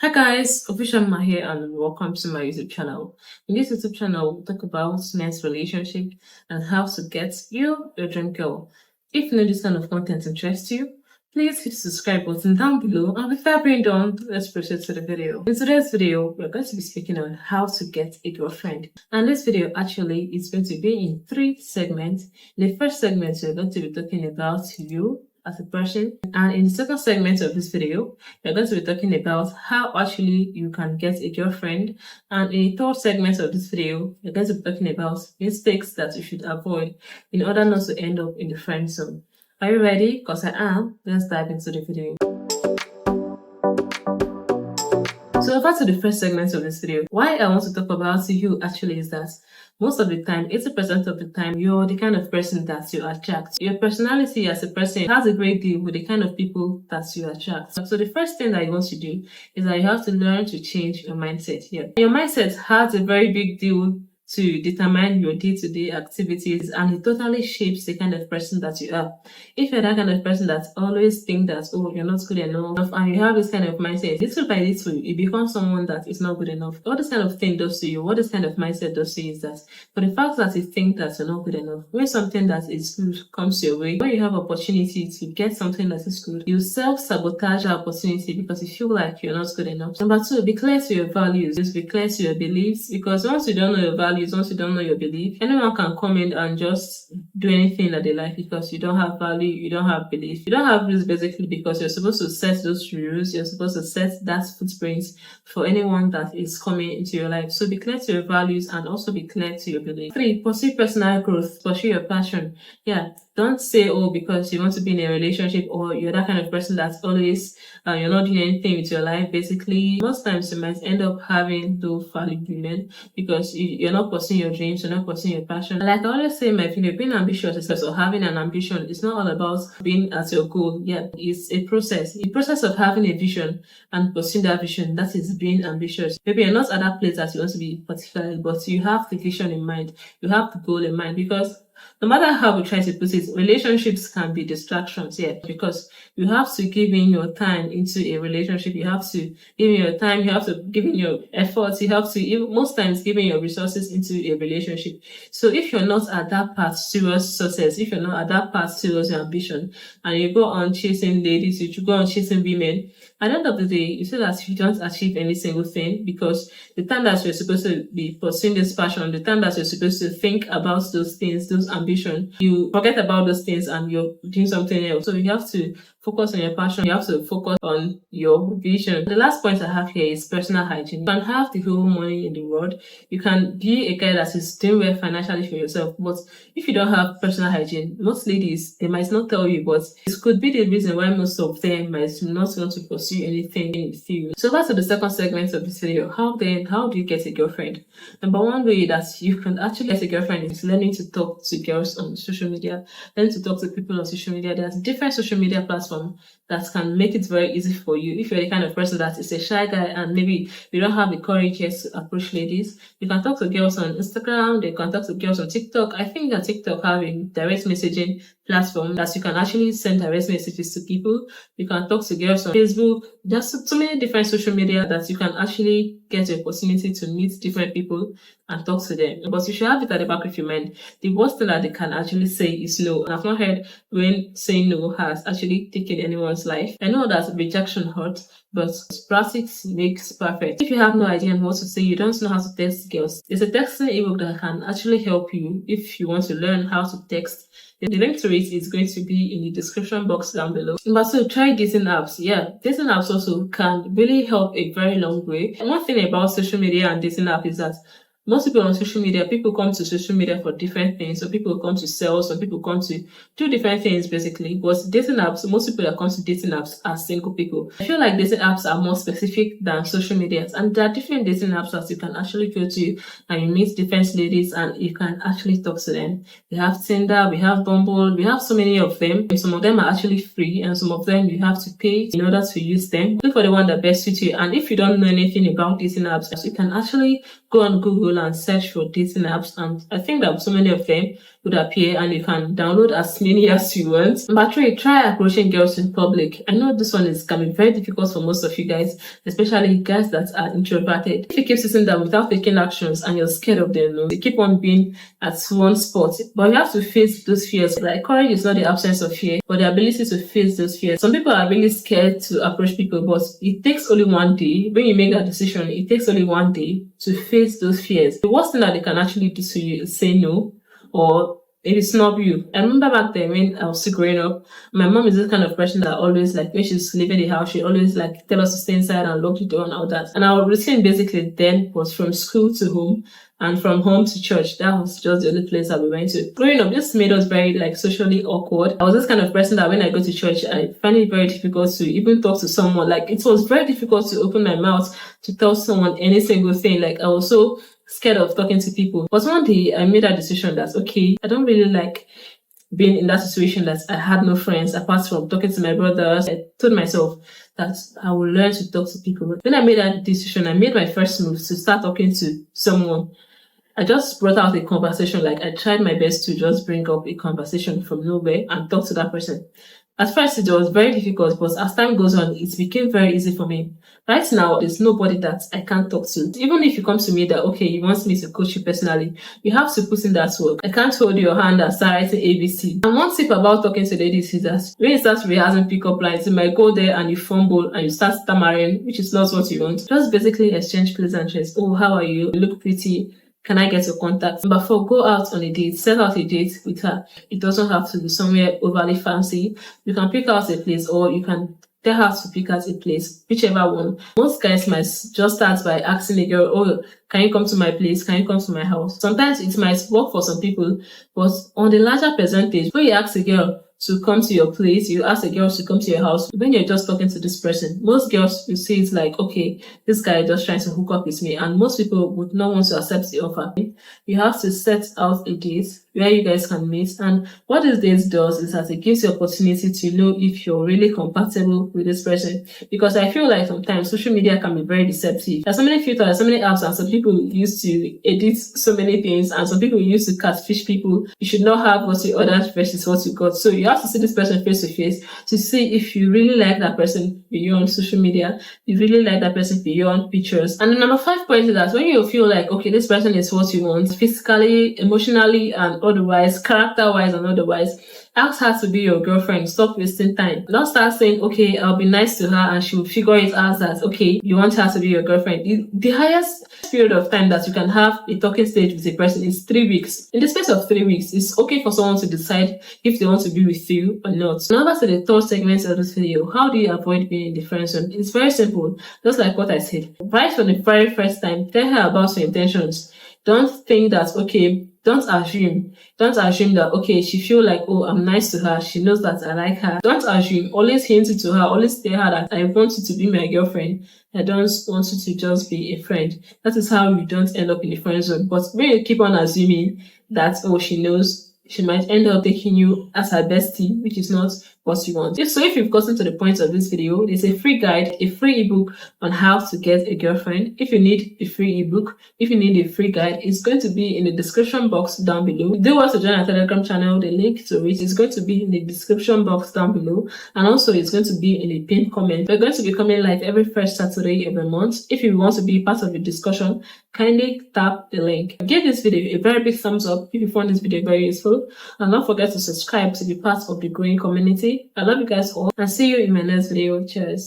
Hi guys, Official Ma here and welcome to my YouTube channel. In this YouTube channel, we'll talk about men's relationship and how to get you your dream girl. If you know this kind of content interests you, please hit the subscribe button down below, and with that being done, let's proceed to the video. In today's video, we're going to be speaking on how to get a girlfriend. And this video actually is going to be in 3 segments. In the first segment, we're going to be talking about you as a person, and in the second segment of this video we're going to be talking about how actually you can get a girlfriend, and in the third segment of this video we're going to be talking about mistakes that you should avoid in order not to end up in the friend zone. Are you ready? Because I am. Let's dive into the video. So over to the first segment of this video. Why I want to talk about you actually is that most of the time, 80% of the time, you're the kind of person that you attract. Your personality as a person has a great deal with the kind of people that you attract. So the first thing that you want to do is that you have to learn to change your mindset here. Your mindset has a very big deal to determine your day-to-day activities, and it totally shapes the kind of person that you are. If you're that kind of person that always think that, oh, you're not good enough, and you have this kind of mindset, little by little, you become someone that is not good enough. All this kind of thing does to you, what this kind of mindset does to you is that, for the fact that you think that you're not good enough, when something that is good comes your way, when you have opportunity to get something that is good, you self-sabotage that opportunity because you feel like you're not good enough. Number 2, be clear to your values. Just be clear to your beliefs, because once you don't know your values, once you don't know your belief, anyone can come in and just do anything that they like because you don't have value, you don't have belief. You don't have rules basically because you're supposed to set those rules, you're supposed to set that footprint for anyone that is coming into your life. So be clear to your values and also be clear to your belief. 3, pursue personal growth, pursue your passion. Yeah, don't say, oh, because you want to be in a relationship or you're that kind of person that's always, you're not doing anything with your life. Basically, most times you might end up having low value women because you're not pursuing your dreams, you're not pursuing your passion. Like I always say in my video, being ambitious or having an ambition, it's not all about being at your goal. Yeah, it's a process. The process of having a vision and pursuing that vision, that is being ambitious. Maybe you're not at that place that you want to be particularly, but you have the vision in mind, you have the goal in mind, because no matter how we try to put it, relationships can be distractions here, because you have to give in your time into a relationship. You have to give in your time, you have to give in your efforts, you have to, even most times, give in your resources into a relationship. So if you're not at that path towards success, if you're not at that path towards your ambition, and you go on chasing ladies, you go on chasing women, at the end of the day, you see that you don't achieve any single thing, because the time that you're supposed to be pursuing this passion, the time that you're supposed to think about those things, those ambition, you forget about those things and you're doing something else. So you have to focus on your passion, you have to focus on your vision. The last point I have here is personal hygiene. You can have the whole money in the world, you can be a guy that is doing well financially for yourself, but if you don't have personal hygiene, most ladies, they might not tell you, but it could be the reason why most of them might not want to pursue anything in the field. So that's the second segment of this video. How do you get a girlfriend? Number 1 way that you can actually get a girlfriend is learning to talk to girls on social media, learning to talk to people on social media. There's different social media platforms that can make it very easy for you. If you're the kind of person that is a shy guy and maybe you don't have the courage yet to approach ladies, you can talk to girls on Instagram, they can talk to girls on TikTok. I think that TikTok have a direct messaging platform that you can actually send direct messages to people. You can talk to girls on Facebook. There's so many different social media that you can actually get the opportunity to meet different people and talk to them. But you should have it at the back of your mind. The worst thing that they can actually say is no. And I've not heard when saying no has actually taken anyone's life. I know that rejection hurts, but practice makes perfect. If you have no idea on what to say, you don't know how to text girls, there's a texting ebook that can actually help you if you want to learn how to text. The link to it is going to be in the description box down below. Number 2, try dating apps. Yeah, dating apps also can really help a very long way. And one thing about social media and dating app is that most people on social media, people come to social media for different things. So people come to sell, some people come to do different things basically. But dating apps, most people that come to dating apps are single people. I feel like dating apps are more specific than social media. And there are different dating apps that you can actually go to and you meet different ladies and you can actually talk to them. We have Tinder, we have Bumble, we have so many of them. And some of them are actually free and some of them you have to pay in order to use them. Look for the one that best suits you. And if you don't know anything about dating apps, you can actually go on Google and search for dating apps, and I think that so many of them would appear and you can download as many as you want. Number 3, try approaching girls in public. I know this one can be very difficult for most of you guys, especially guys that are introverted. If you keep sitting down without taking actions and you're scared of them, you keep on being at one spot. But you have to face those fears. Like, courage is not the absence of fear, but the ability to face those fears. Some people are really scared to approach people, but it takes only one day. When you make that decision, it takes only one day to face those fears. The worst thing that they can actually do to you is say no, or maybe snub you. I remember back then when I was still growing up, my mom is this kind of person that always, like, when she's leaving the house, she always like tell us to stay inside and lock the door and all that. And our routine basically then was from school to home and from home to church. That was just the only place that we went to. Growing up, this made us very like socially awkward. I was this kind of person that when I go to church, I find it very difficult to even talk to someone. Like, it was very difficult to open my mouth to tell someone any single thing. Like, I was so scared of talking to people. But one day I made a decision that, okay, I don't really like being in that situation that I had no friends apart from talking to my brothers. I told myself that I will learn to talk to people. When I made that decision, I made my first move to start talking to someone. I just brought out a conversation. Like, I tried my best to just bring up a conversation from nowhere and talk to that person. At first, it was very difficult, but as time goes on, it became very easy for me. Right now, there's nobody that I can't talk to. Even if you come to me that, okay, you want me to coach you personally, you have to put in that work. I can't hold your hand and start writing ABC. And one tip about talking to ladies is that when you start rehearsing pickup lines, you might go there and you fumble and you start stammering, which is not what you want. Just basically exchange pleasantries. Oh, how are you? You look pretty. Can I get your contact? Number 4, go out on a date. Set out a date with her. It doesn't have to be somewhere overly fancy. You can pick out a place, or you can tell her to pick out a place, whichever one. Most guys might just start by asking a girl, oh, can you come to my place? Can you come to my house? Sometimes it might work for some people, but on the larger percentage, when you ask a girl to come to your place, you ask a girl to come to your house, when you're just talking to this person, most girls will say it's like, okay, this guy is just trying to hook up with me, and most people would not want to accept the offer. You have to set out a date where you guys can meet, and what this date does is that it gives you opportunity to know if you're really compatible with this person. Because I feel like sometimes social media can be very deceptive. There's so many filters, so many apps, and some people used to edit so many things, and some people used to catfish people. You should not have what you ordered versus what you got. So you have to see this person face to face to see if you really like that person beyond social media, you really like that person beyond pictures. And the number 5 point is that when you feel like, okay, this person is what you want, physically, emotionally, and otherwise, character-wise and otherwise, ask her to be your girlfriend. Stop wasting time. Don't start saying, okay, I'll be nice to her, and she'll figure it out that, okay, you want her to be your girlfriend. The highest period of time that you can have a talking stage with a person is 3 weeks. In the space of 3 weeks, it's okay for someone to decide if they want to be with you or not. Now, over to the third segment of this video. How do you avoid being in the friend zone? It's very simple. Just like what I said. Right from the very first time, tell her about your intentions. Don't think that, okay, don't assume that, okay, she feel like, oh, I'm nice to her, she knows that I like her. Don't assume. Always hint it to her. Always tell her that I want you to be my girlfriend. I don't want you to just be a friend. That is how you don't end up in the friend zone. But when you keep on assuming that, oh, she knows, she might end up taking you as her bestie, which is not what you want. If you've gotten to the point of this video, there's a free guide, a free ebook on how to get a girlfriend. If you need a free ebook, if you need a free guide, it's going to be in the description box down below. If you do want to join our Telegram channel, the link to it is going to be in the description box down below, and also it's going to be in the pinned comment. We're going to be coming live every first Saturday every month. If you want to be part of the discussion, kindly tap the link. Give this video a very big thumbs up if you found this video very useful, and don't forget to subscribe to be part of the growing community. I love you guys all, and see you in my next video. Cheers.